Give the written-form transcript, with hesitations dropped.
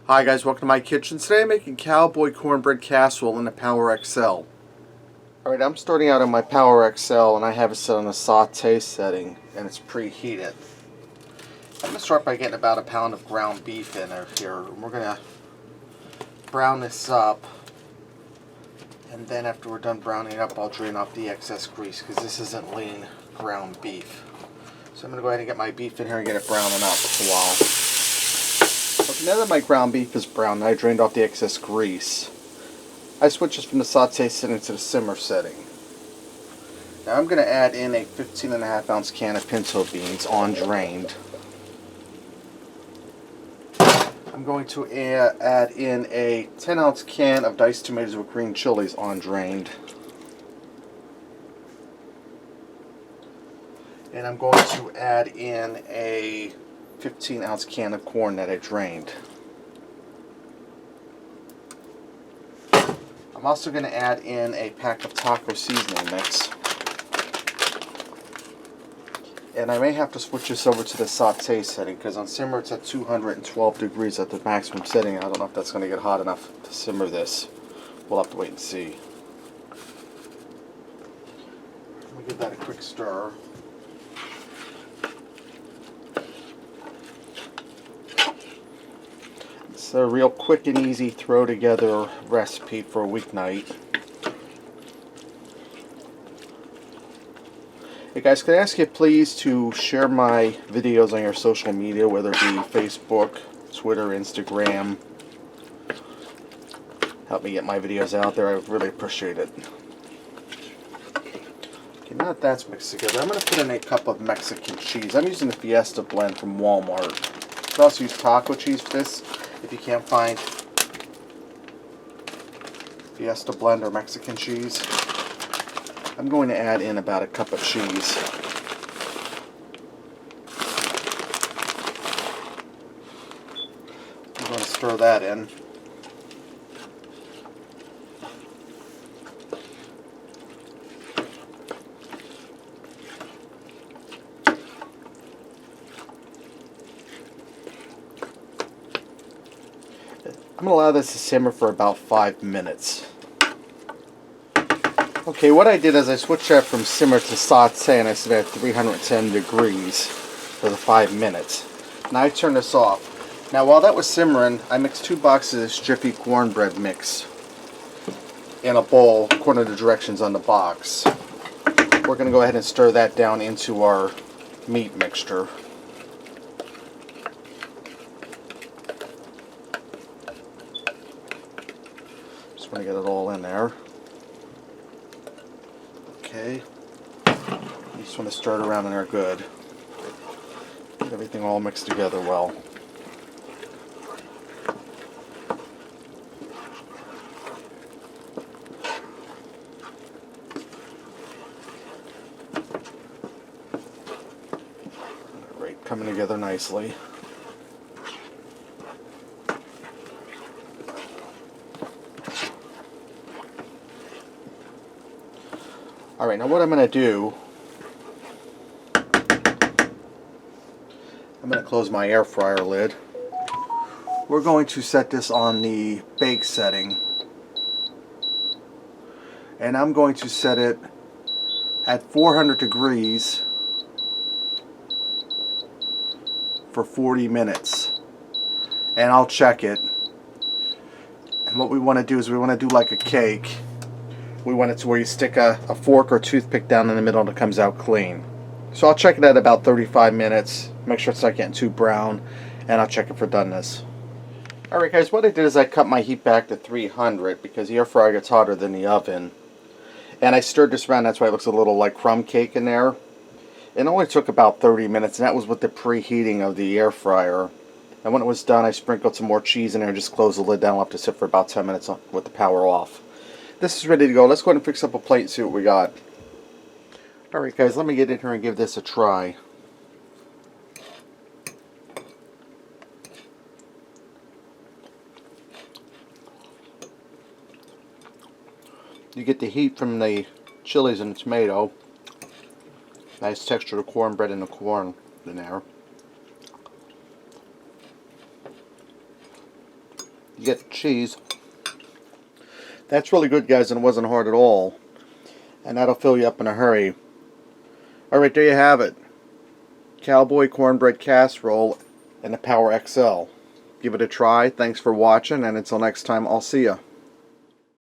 Hi guys, welcome to my kitchen. Today I'm making Cowboy Cornbread Casserole in the Power XL. Alright, I'm starting out on my Power XL and I have it set on a saute setting and it's preheated. I'm going to start by getting about a pound of ground beef in here. We're going to brown this up, and then after we're done browning it up I'll drain off the excess grease because this isn't lean ground beef. So I'm going to go ahead and get my beef in here and get it browning up for a while. Okay, now that my ground beef is brown and I drained off the excess grease, I switch this from the saute setting to the simmer setting. Now I'm going to add in a 15.5 ounce can of pinto beans undrained. I'm going to add in a 10 ounce can of diced tomatoes with green chilies undrained. And I'm going to add in a 15 ounce can of corn that I drained. I'm also going to add in a pack of taco seasoning mix. And I may have to switch this over to the saute setting because on simmer it's at 212 degrees at the maximum setting. I don't know if that's going to get hot enough to simmer this. We'll have to wait and see. Let me give that a quick stir. It's a real quick and easy throw together recipe for a weeknight. Hey guys, can I ask you please to share my videos on your social media, whether it be Facebook, Twitter, Instagram. Help me get my videos out there. I would really appreciate it. Okay, now that that's mixed together, I'm going to put in a cup of Mexican cheese. I'm using the Fiesta blend from Walmart. You can also use taco cheese for this if you can't find Fiesta blend or Mexican cheese. I'm going to add in about a cup of cheese. I'm going to stir that in. I'm going to allow this to simmer for about 5 minutes. Okay, what I did is I switched that from simmer to saute and I set it at 310 degrees for the 5 minutes. Now I turn this off. Now while that was simmering, I mixed 2 boxes of Jiffy cornbread mix in a bowl according to the directions on the box. We're going to go ahead and stir that down into our meat mixture. Just want to get it all in there. Okay, you just want to stir it around in there good. Get everything all mixed together well. Alright, coming together nicely. Alright, now what I'm going to do, I'm going to close my air fryer lid. We're going to set this on the bake setting. And I'm going to set it at 400 degrees for 40 minutes. And I'll check it. And what we want to do is we want to do like a cake. We want it to where you stick a fork or toothpick down in the middle and it comes out clean. So I'll check it at about 35 minutes. Make sure it's not getting too brown. And I'll check it for doneness. Alright guys, what I did is I cut my heat back to 300 because the air fryer gets hotter than the oven. And I stirred this around, that's why it looks a little like crumb cake in there. It only took about 30 minutes and that was with the preheating of the air fryer. And when it was done I sprinkled some more cheese in there and just closed the lid down. I'll have to sit for about 10 minutes with the power off. This is ready to go. Let's go ahead and fix up a plate and see what we got. Alright guys, let me get in here and give this a try. You get the heat from the chilies and the tomato. Nice texture of cornbread and the corn in there. get the cheese. That's really good, guys, and it wasn't hard at all. And that'll fill you up in a hurry. Alright, there you have it. Cowboy Cornbread Casserole and the Power XL. Give it a try. Thanks for watching, and until next time, I'll see ya.